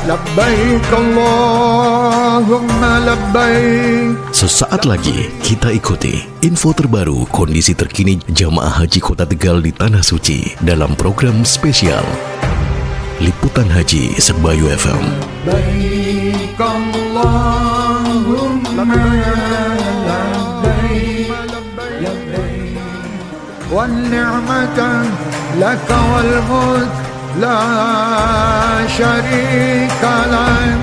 Labbaik Allahumma labbaik. Sesaat lagi kita ikuti info terbaru kondisi terkini Jamaah Haji Kota Tegal di Tanah Suci dalam program spesial Liputan Haji Sebayu FM. Labbaik Allahumma labbaik. Wal ni'matan laka wal mulk la syarika lak.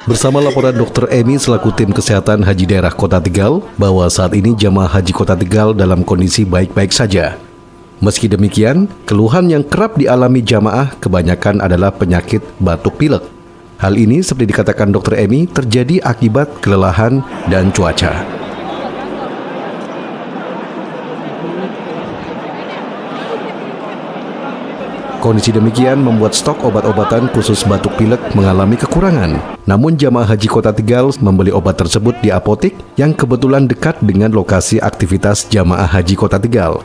Bersama laporan Dr. Emi selaku tim kesehatan Haji Daerah Kota Tegal bahwa saat ini jamaah Haji Kota Tegal dalam kondisi baik-baik saja. Meski demikian, keluhan yang kerap dialami jamaah kebanyakan adalah penyakit batuk pilek. Hal ini seperti dikatakan Dr. Emi terjadi akibat kelelahan dan cuaca. Kondisi demikian membuat stok obat-obatan khusus batuk pilek mengalami kekurangan. Namun jamaah Haji Kota Tegal membeli obat tersebut di apotik yang kebetulan dekat dengan lokasi aktivitas jamaah Haji Kota Tegal.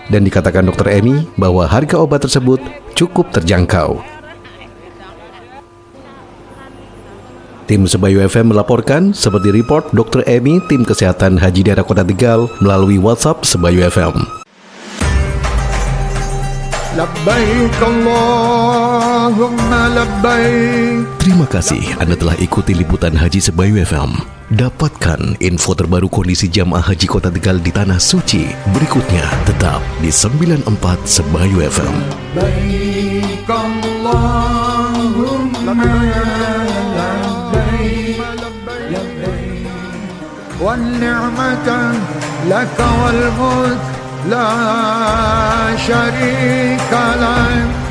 Dan dikatakan Dr. Emi bahwa harga obat tersebut cukup terjangkau. Tim Sebayu FM melaporkan seperti report Dr. Emi tim kesehatan Haji Daerah Kota Tegal melalui WhatsApp Sebayu FM. Labbaik Allahumma labbaik. Terima kasih Anda telah ikuti Liputan Haji Sebayu FM. Dapatkan info terbaru kondisi jamaah Haji Kota Tegal di Tanah Suci berikutnya tetap di 94 Sebayu FM. Labbaik Allahumma labbaik. Wal ni'matan laka wal mulk la syarika lak.